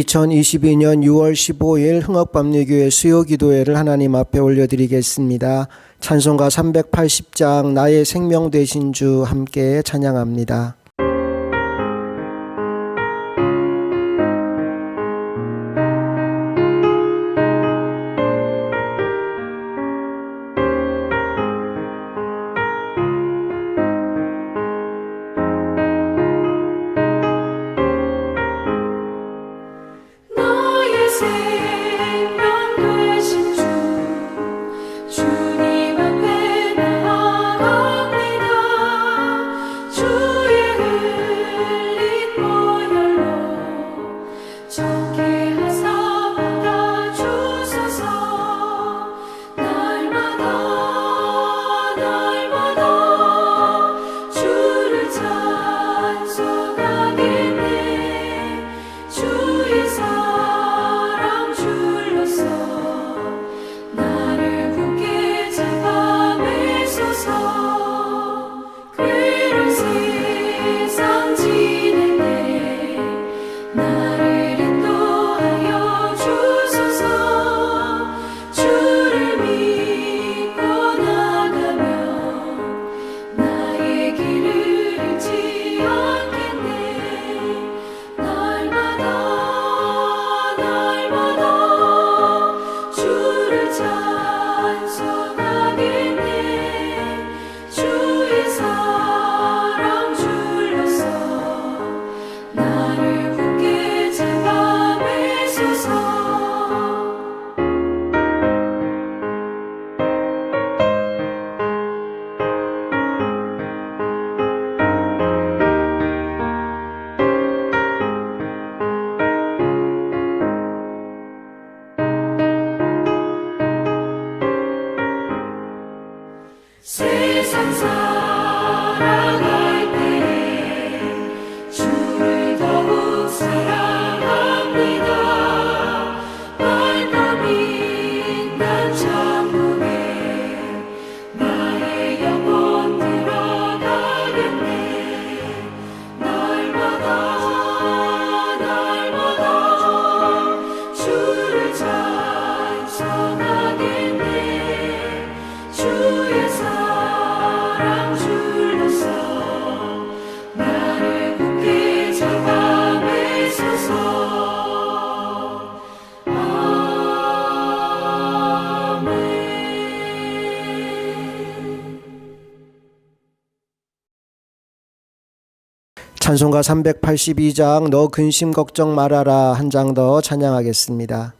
2022년 6월 15일 흥업밤리교회 수요기도회를 하나님 앞에 올려드리겠습니다. 찬송가 380장 나의 생명 되신 주 함께 찬양합니다. 세상 살아갈 때 주를 더욱 사랑합니다. 발걸음 난 천국에 나의 영혼 들어가겠네. 날마다 주를 찬송하겠네. 주의 사랑 줄로서 나를 굳게 잡아 매소서. 아멘. 찬송가 382장 너 근심 걱정 말아라 한 장 더 찬양하겠습니다.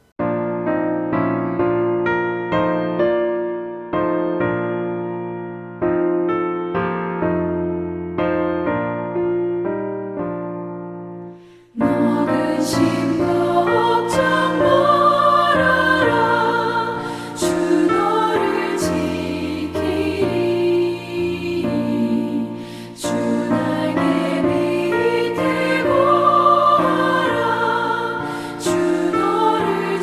너 근심 걱정 말아라. 주 너를 지키리. 주 날개 밑에 거하라. 주 너를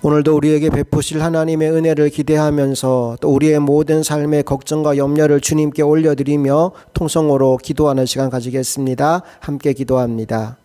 오늘도 우리에게 베푸실 하나님의 은혜를 기대하면서 또 우리의 모든 삶의 걱정과 염려를 주님께 올려드리며 통성으로 기도하는 시간 가지겠습니다. 함께 기도합니다.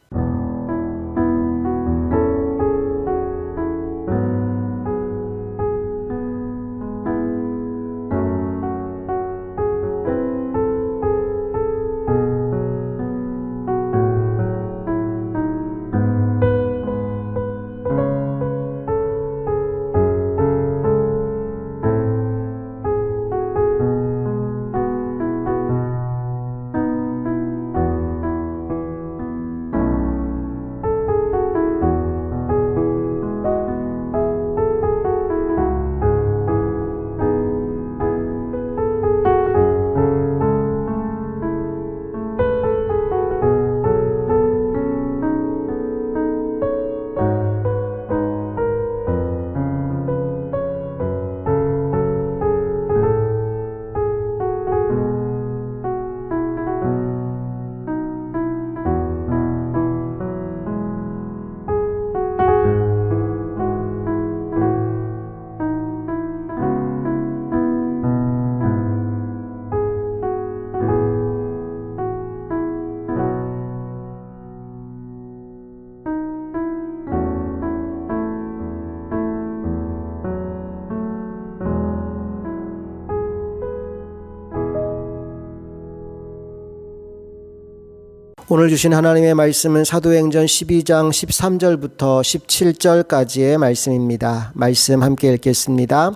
오늘 주신 하나님의 말씀은 사도행전 12장 13절부터 17절까지의 말씀입니다. 말씀 함께 읽겠습니다.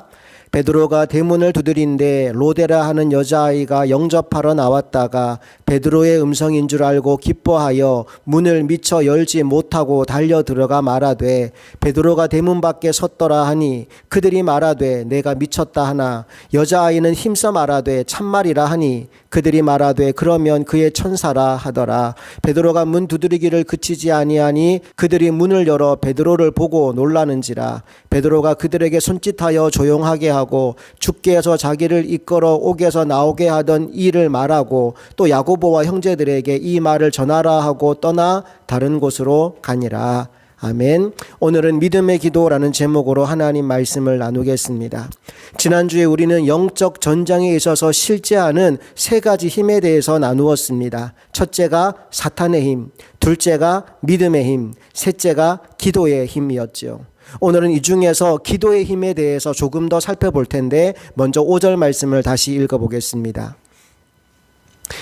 베드로가 대문을 두드린데 로데라 하는 여자아이가 영접하러 나왔다가 베드로의 음성인 줄 알고 기뻐하여 문을 미처 열지 못하고 달려 들어가 말하되 베드로가 대문 밖에 섰더라 하니 그들이 말하되 내가 미쳤다 하나 여자아이는 힘써 말하되 참말이라 하니 그들이 말하되 그러면 그의 천사라 하더라. 베드로가 문 두드리기를 그치지 아니하니 그들이 문을 열어 베드로를 보고 놀라는지라. 베드로가 그들에게 손짓하여 조용하게 하고 주께서 자기를 이끌어 옥에서 나오게 하던 일을 말하고 또 야고보와 형제들에게 이 말을 전하라 하고 떠나 다른 곳으로 가니라. 아멘. 오늘은 믿음의 기도라는 제목으로 하나님 말씀을 나누겠습니다. 지난주에 우리는 영적 전장에 있어서 실제하는 세 가지 힘에 대해서 나누었습니다. 첫째가 사탄의 힘, 둘째가 믿음의 힘, 셋째가 기도의 힘이었죠. 오늘은 이 중에서 기도의 힘에 대해서 조금 더 살펴볼 텐데 먼저 5절 말씀을 다시 읽어보겠습니다.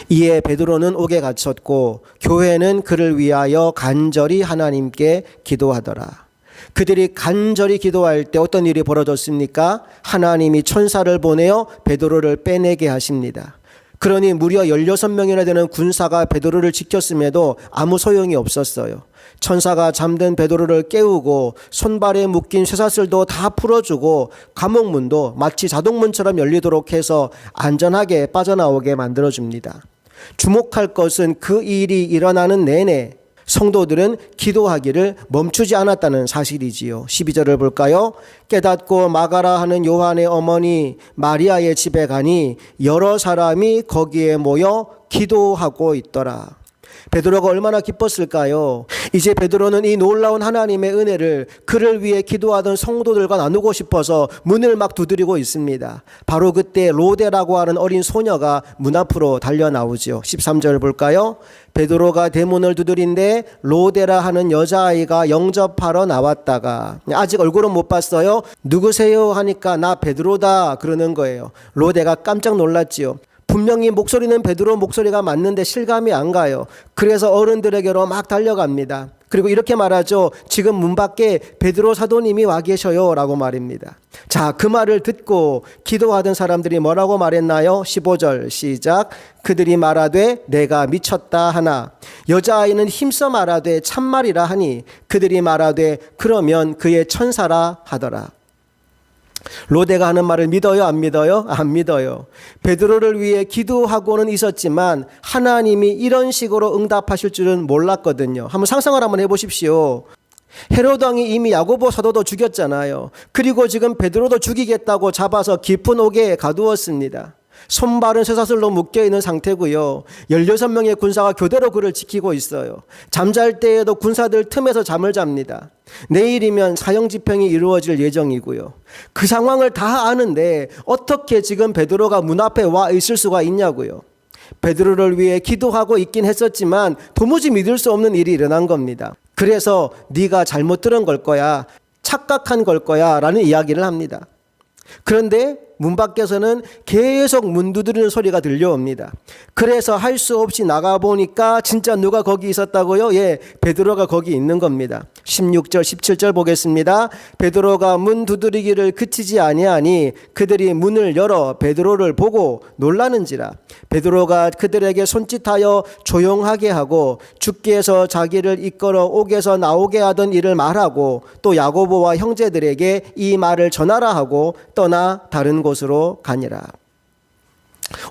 이에 베드로는 옥에 갇혔고 교회는 그를 위하여 간절히 하나님께 기도하더라. 그들이 간절히 기도할 때 어떤 일이 벌어졌습니까? 하나님이 천사를 보내어 베드로를 빼내게 하십니다. 그러니 무려 16명이나 되는 군사가 베드로를 지켰음에도 아무 소용이 없었어요. 천사가 잠든 베드로를 깨우고 손발에 묶인 쇠사슬도 다 풀어주고 감옥문도 마치 자동문처럼 열리도록 해서 안전하게 빠져나오게 만들어줍니다. 주목할 것은 그 일이 일어나는 내내 성도들은 기도하기를 멈추지 않았다는 사실이지요. 12절을 볼까요? 깨닫고 마가라 하는 요한의 어머니 마리아의 집에 가니 여러 사람이 거기에 모여 기도하고 있더라. 베드로가 얼마나 기뻤을까요? 이제 베드로는 이 놀라운 하나님의 은혜를 그를 위해 기도하던 성도들과 나누고 싶어서 문을 막 두드리고 있습니다. 바로 그때 로데라고 하는 어린 소녀가 문 앞으로 달려 나오죠. 13절 볼까요? 베드로가 대문을 두드린데 로데라 하는 여자아이가 영접하러 나왔다가 아직 얼굴은 못 봤어요. 누구세요? 하니까 나 베드로다 그러는 거예요. 로데가 깜짝 놀랐지요. 분명히 목소리는 베드로 목소리가 맞는데 실감이 안 가요. 그래서 어른들에게로 막 달려갑니다. 그리고 이렇게 말하죠. 지금 문 밖에 베드로 사도님이 와 계셔요 라고 말입니다. 자, 그 말을 듣고 기도하던 사람들이 뭐라고 말했나요? 15절 시작. 그들이 말하되 내가 미쳤다 하나 여자아이는 힘써 말하되 참말이라 하니 그들이 말하되 그러면 그의 천사라 하더라. 로데가 하는 말을 믿어요? 안 믿어요? 안 믿어요. 베드로를 위해 기도하고는 있었지만 하나님이 이런 식으로 응답하실 줄은 몰랐거든요. 한번 상상을 한번 해보십시오. 헤로드 왕이 이미 야고보 사도도 죽였잖아요. 그리고 지금 베드로도 죽이겠다고 잡아서 깊은 옥에 가두었습니다. 손발은 쇠사슬로 묶여있는 상태고요. 16명의 군사가 교대로 그를 지키고 있어요. 잠잘 때에도 군사들 틈에서 잠을 잡니다. 내일이면 사형 집행이 이루어질 예정이고요. 그 상황을 다 아는데 어떻게 지금 베드로가 문 앞에 와 있을 수가 있냐고요. 베드로를 위해 기도하고 있긴 했었지만 도무지 믿을 수 없는 일이 일어난 겁니다. 그래서 네가 잘못 들은 걸 거야, 착각한 걸 거야 라는 이야기를 합니다. 그런데 문 밖에서는 계속 문 두드리는 소리가 들려옵니다. 그래서 할 수 없이 나가보니까 진짜 누가 거기 있었다고요? 예, 베드로가 거기 있는 겁니다. 16절 17절 보겠습니다. 베드로가 문 두드리기를 그치지 아니하니 그들이 문을 열어 베드로를 보고 놀라는지라. 베드로가 그들에게 손짓하여 조용하게 하고 주께서 자기를 이끌어 옥에서 나오게 하던 일을 말하고 또 야고보와 형제들에게 이 말을 전하라 하고 떠나 다른 곳으로 가니라.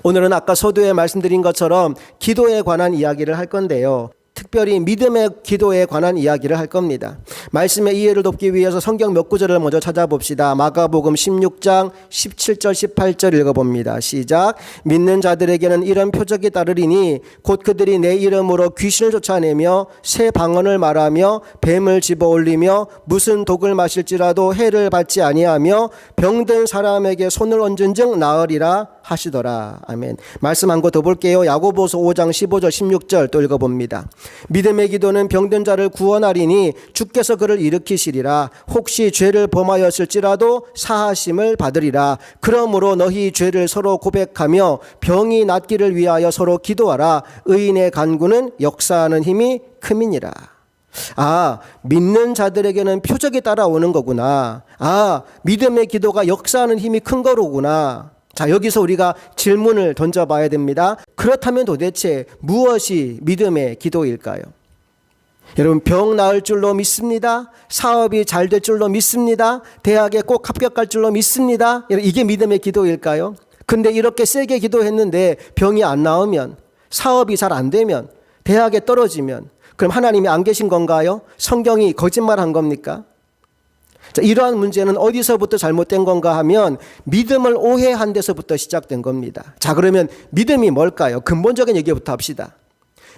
오늘은 아까 서두에 말씀드린 것처럼 기도에 관한 이야기를 할 건데요. 특별히 믿음의 기도에 관한 이야기를 할 겁니다. 말씀의 이해를 돕기 위해서 성경 몇 구절을 먼저 찾아봅시다. 마가복음 16장 17절 18절 읽어봅니다. 시작. 믿는 자들에게는 이런 표적이 따르리니 곧 그들이 내 이름으로 귀신을 쫓아내며 새 방언을 말하며 뱀을 집어올리며 무슨 독을 마실지라도 해를 받지 아니하며 병든 사람에게 손을 얹은 즉 나으리라 하시더라. 아멘. 말씀 한 거 더 볼게요. 야고보서 5장 15절 16절 또 읽어봅니다. 믿음의 기도는 병든 자를 구원하리니 주께서 그를 일으키시리라. 혹시 죄를 범하였을지라도 사하심을 받으리라. 그러므로 너희 죄를 서로 고백하며 병이 낫기를 위하여 서로 기도하라. 의인의 간구는 역사하는 힘이 큼이니라. 아, 믿는 자들에게는 표적이 따라오는 거구나. 아, 믿음의 기도가 역사하는 힘이 큰 거로구나. 자, 여기서 우리가 질문을 던져봐야 됩니다. 그렇다면 도대체 무엇이 믿음의 기도일까요? 여러분, 병 나을 줄로 믿습니다. 사업이 잘 될 줄로 믿습니다. 대학에 꼭 합격할 줄로 믿습니다. 이게 믿음의 기도일까요? 근데 이렇게 세게 기도했는데 병이 안 나오면, 사업이 잘 안 되면, 대학에 떨어지면 그럼 하나님이 안 계신 건가요? 성경이 거짓말한 겁니까? 자, 이러한 문제는 어디서부터 잘못된 건가 하면 믿음을 오해한 데서부터 시작된 겁니다. 자, 그러면 믿음이 뭘까요? 근본적인 얘기부터 합시다.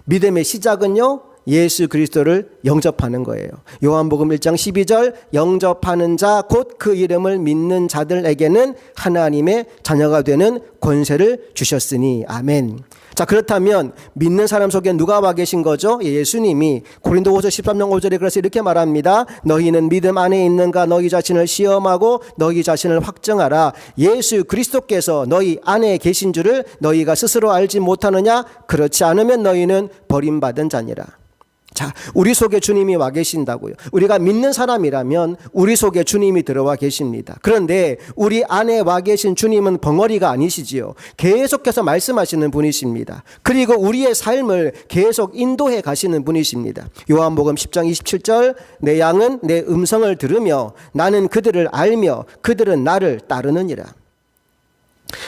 믿음의 시작은요, 예수 그리스도를 영접하는 거예요. 요한복음 1장 12절 영접하는 자 곧 그 이름을 믿는 자들에게는 하나님의 자녀가 되는 권세를 주셨으니 아멘. 자, 그렇다면 믿는 사람 속에 누가 와 계신 거죠? 예수님이. 고린도후서 13장 5절에 그래서 이렇게 말합니다. 너희는 믿음 안에 있는가? 너희 자신을 시험하고 너희 자신을 확정하라. 예수 그리스도께서 너희 안에 계신 줄을 너희가 스스로 알지 못하느냐? 그렇지 않으면 너희는 버림받은 자니라. 자, 우리 속에 주님이 와 계신다고요. 우리가 믿는 사람이라면 우리 속에 주님이 들어와 계십니다. 그런데 우리 안에 와 계신 주님은 벙어리가 아니시지요. 계속해서 말씀하시는 분이십니다. 그리고 우리의 삶을 계속 인도해 가시는 분이십니다. 요한복음 10장 27절 내 양은 내 음성을 들으며 나는 그들을 알며 그들은 나를 따르느니라.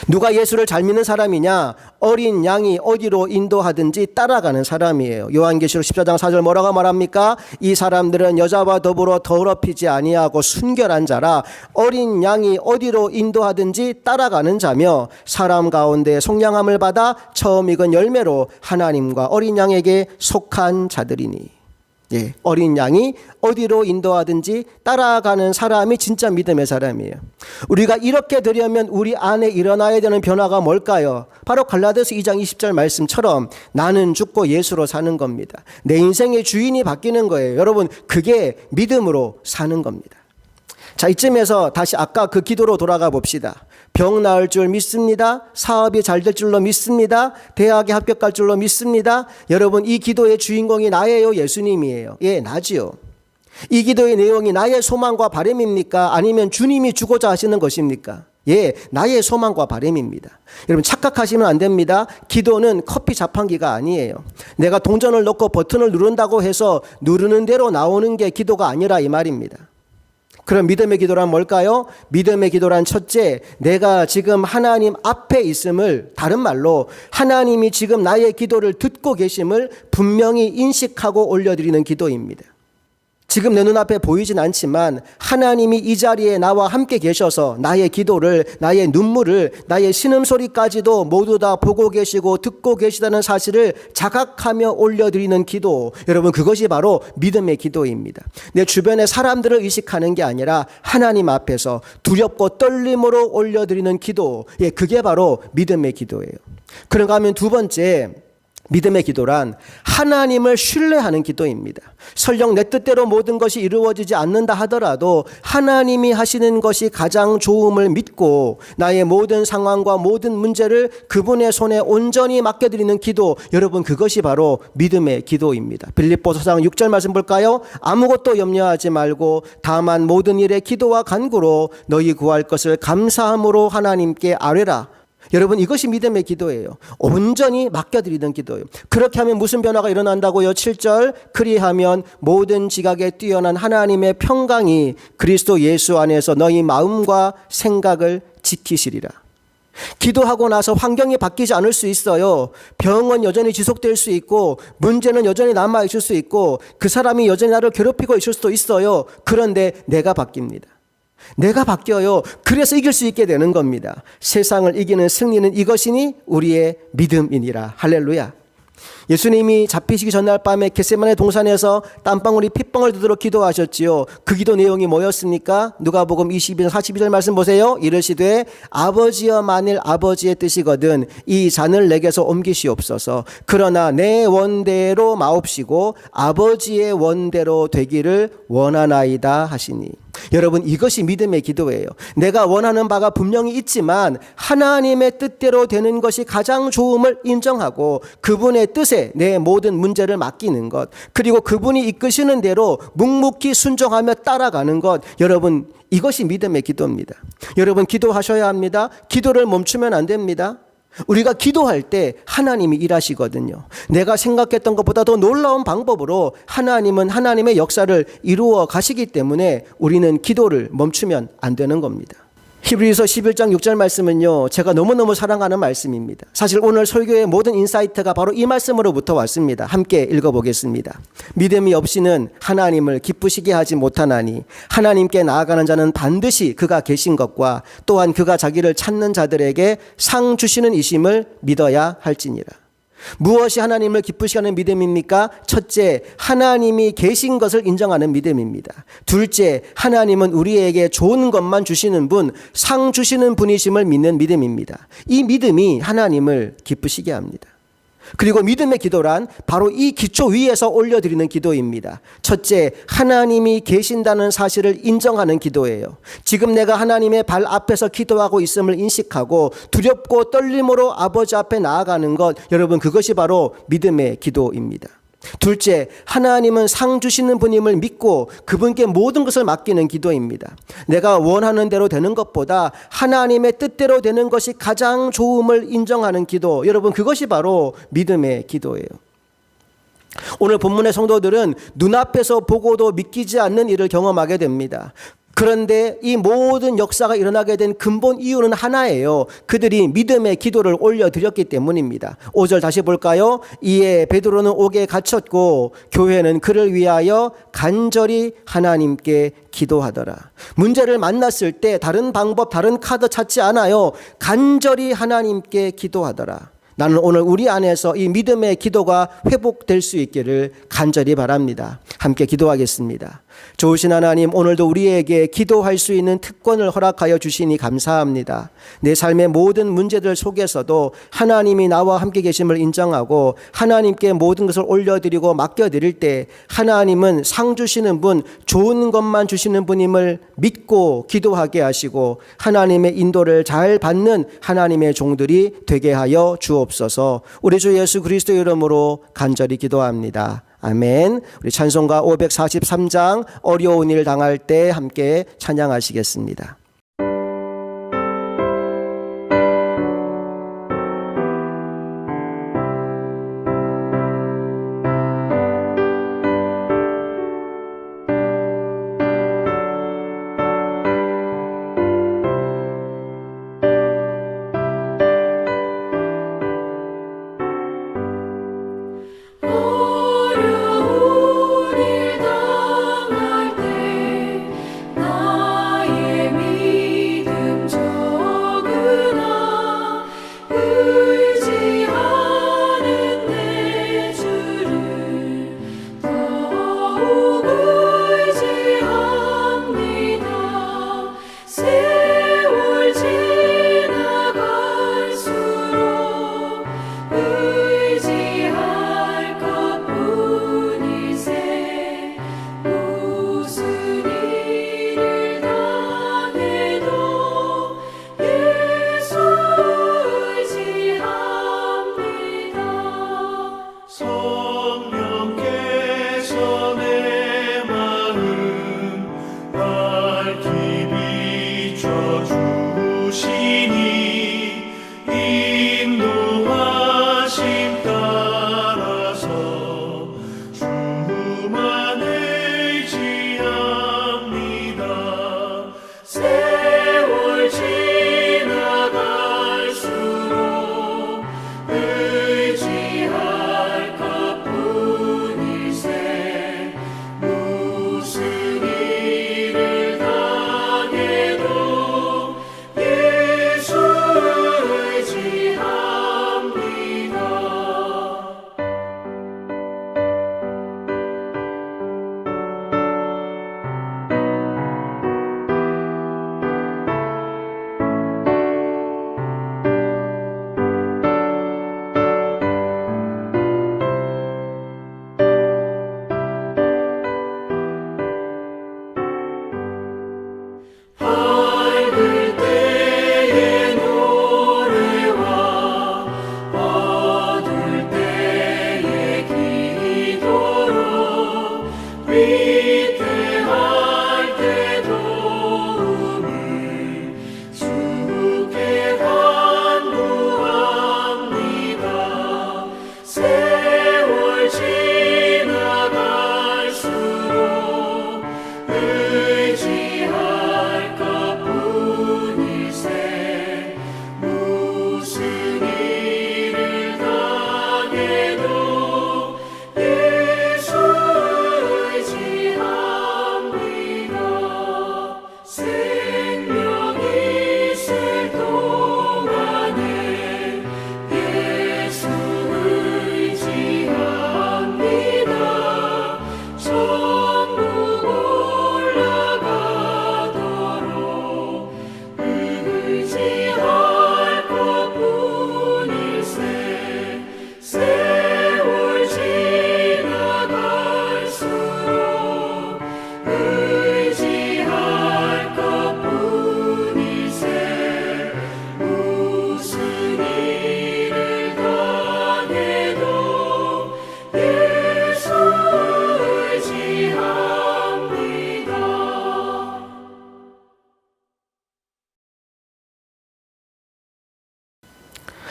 누가 예수를 잘 믿는 사람이냐? 어린 양이 어디로 인도하든지 따라가는 사람이에요. 요한계시록 14장 4절 뭐라고 말합니까? 이 사람들은 여자와 더불어 더럽히지 아니하고 순결한 자라. 어린 양이 어디로 인도하든지 따라가는 자며 사람 가운데 속량함을 받아 처음 익은 열매로 하나님과 어린 양에게 속한 자들이니. 예, 어린 양이 어디로 인도하든지 따라가는 사람이 진짜 믿음의 사람이에요. 우리가 이렇게 되려면 우리 안에 일어나야 되는 변화가 뭘까요? 바로 갈라디아서 2장 20절 말씀처럼 나는 죽고 예수로 사는 겁니다. 내 인생의 주인이 바뀌는 거예요. 여러분, 그게 믿음으로 사는 겁니다. 자, 이쯤에서 다시 아까 그 기도로 돌아가 봅시다. 병 나을 줄 믿습니다. 사업이 잘 될 줄로 믿습니다. 대학에 합격할 줄로 믿습니다. 여러분, 이 기도의 주인공이 나예요? 예수님이에요? 예, 나지요. 이 기도의 내용이 나의 소망과 바람입니까? 아니면 주님이 주고자 하시는 것입니까? 예, 나의 소망과 바람입니다. 여러분, 착각하시면 안 됩니다. 기도는 커피 자판기가 아니에요. 내가 동전을 넣고 버튼을 누른다고 해서 누르는 대로 나오는 게 기도가 아니라 이 말입니다. 그럼 믿음의 기도란 뭘까요? 믿음의 기도란 첫째, 내가 지금 하나님 앞에 있음을, 다른 말로 하나님이 지금 나의 기도를 듣고 계심을 분명히 인식하고 올려드리는 기도입니다. 지금 내 눈앞에 보이진 않지만 하나님이 이 자리에 나와 함께 계셔서 나의 기도를, 나의 눈물을, 나의 신음소리까지도 모두 다 보고 계시고 듣고 계시다는 사실을 자각하며 올려드리는 기도. 여러분, 그것이 바로 믿음의 기도입니다. 내 주변의 사람들을 의식하는 게 아니라 하나님 앞에서 두렵고 떨림으로 올려드리는 기도. 예, 그게 바로 믿음의 기도예요. 그런가 하면 두 번째, 믿음의 기도란 하나님을 신뢰하는 기도입니다. 설령 내 뜻대로 모든 것이 이루어지지 않는다 하더라도 하나님이 하시는 것이 가장 좋음을 믿고 나의 모든 상황과 모든 문제를 그분의 손에 온전히 맡겨드리는 기도. 여러분, 그것이 바로 믿음의 기도입니다. 빌립보서 4장 6절 말씀 볼까요? 아무것도 염려하지 말고 다만 모든 일에 기도와 간구로 너희 구할 것을 감사함으로 하나님께 아뢰라. 여러분, 이것이 믿음의 기도예요. 온전히 맡겨드리는 기도예요. 그렇게 하면 무슨 변화가 일어난다고요? 7절, 그리하면 모든 지각에 뛰어난 하나님의 평강이 그리스도 예수 안에서 너희 마음과 생각을 지키시리라. 기도하고 나서 환경이 바뀌지 않을 수 있어요. 병은 여전히 지속될 수 있고 문제는 여전히 남아있을 수 있고 그 사람이 여전히 나를 괴롭히고 있을 수도 있어요. 그런데 내가 바뀝니다. 내가 바뀌어요. 그래서 이길 수 있게 되는 겁니다. 세상을 이기는 승리는 이것이니 우리의 믿음이니라. 할렐루야. 예수님이 잡히시기 전날 밤에 겟세마네 동산에서 땀방울이 핏방울 되도록 기도하셨지요. 그 기도 내용이 뭐였습니까? 누가복음 22장 42절 말씀 보세요. 이르시되 아버지여 만일 아버지의 뜻이거든 이 잔을 내게서 옮기시옵소서. 그러나 내 원대로 마옵시고 아버지의 원대로 되기를 원하나이다 하시니. 여러분, 이것이 믿음의 기도예요. 내가 원하는 바가 분명히 있지만 하나님의 뜻대로 되는 것이 가장 좋음을 인정하고 그분의 뜻에 내 모든 문제를 맡기는 것, 그리고 그분이 이끄시는 대로 묵묵히 순종하며 따라가는 것. 여러분, 이것이 믿음의 기도입니다. 여러분, 기도하셔야 합니다. 기도를 멈추면 안 됩니다. 우리가 기도할 때 하나님이 일하시거든요. 내가 생각했던 것보다 더 놀라운 방법으로 하나님은 하나님의 역사를 이루어 가시기 때문에 우리는 기도를 멈추면 안 되는 겁니다. 히브리서 11장 6절 말씀은요, 제가 너무너무 사랑하는 말씀입니다. 사실 오늘 설교의 모든 인사이트가 바로 이 말씀으로부터 왔습니다. 함께 읽어보겠습니다. 믿음이 없이는 하나님을 기쁘시게 하지 못하나니 하나님께 나아가는 자는 반드시 그가 계신 것과 또한 그가 자기를 찾는 자들에게 상 주시는 이심을 믿어야 할지니라. 무엇이 하나님을 기쁘시게 하는 믿음입니까? 첫째, 하나님이 계신 것을 인정하는 믿음입니다. 둘째, 하나님은 우리에게 좋은 것만 주시는 분, 상 주시는 분이심을 믿는 믿음입니다. 이 믿음이 하나님을 기쁘시게 합니다. 그리고 믿음의 기도란 바로 이 기초 위에서 올려드리는 기도입니다. 첫째, 하나님이 계신다는 사실을 인정하는 기도예요. 지금 내가 하나님의 발 앞에서 기도하고 있음을 인식하고 두렵고 떨림으로 아버지 앞에 나아가는 것, 여러분, 그것이 바로 믿음의 기도입니다. 둘째, 하나님은 상 주시는 분임을 믿고 그분께 모든 것을 맡기는 기도입니다. 내가 원하는 대로 되는 것보다 하나님의 뜻대로 되는 것이 가장 좋음을 인정하는 기도. 여러분, 그것이 바로 믿음의 기도예요. 오늘 본문의 성도들은 눈앞에서 보고도 믿기지 않는 일을 경험하게 됩니다. 그런데 이 모든 역사가 일어나게 된 근본 이유는 하나예요. 그들이 믿음의 기도를 올려드렸기 때문입니다. 5절 다시 볼까요? 이에 베드로는 옥에 갇혔고 교회는 그를 위하여 간절히 하나님께 기도하더라. 문제를 만났을 때 다른 방법, 다른 카드 찾지 않아요. 간절히 하나님께 기도하더라. 나는 오늘 우리 안에서 이 믿음의 기도가 회복될 수 있기를 간절히 바랍니다. 함께 기도하겠습니다. 좋으신 하나님, 오늘도 우리에게 기도할 수 있는 특권을 허락하여 주시니 감사합니다. 내 삶의 모든 문제들 속에서도 하나님이 나와 함께 계심을 인정하고 하나님께 모든 것을 올려드리고 맡겨드릴 때 하나님은 상 주시는 분, 좋은 것만 주시는 분임을 믿고 기도하게 하시고 하나님의 인도를 잘 받는 하나님의 종들이 되게 하여 주옵소서. 우리 주 예수 그리스도 이름으로 간절히 기도합니다. 아멘. 우리 찬송가 543장 어려운 일 당할 때 함께 찬양하시겠습니다. 어려운 일 당할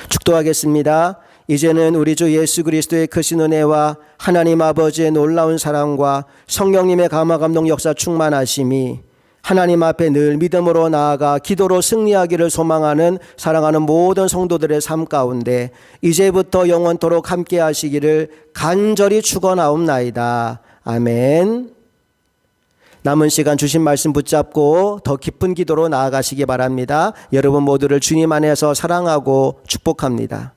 축도하겠습니다. 이제는 우리 주 예수 그리스도의 크신 은혜와 하나님 아버지의 놀라운 사랑과 성령님의 감화 감동 역사 충만하심이 하나님 앞에 늘 믿음으로 나아가 기도로 승리하기를 소망하는 사랑하는 모든 성도들의 삶 가운데 이제부터 영원토록 함께 하시기를 간절히 축원하옵나이다. 아멘. 남은 시간 주신 말씀 붙잡고 더 깊은 기도로 나아가시기 바랍니다. 여러분 모두를 주님 안에서 사랑하고 축복합니다.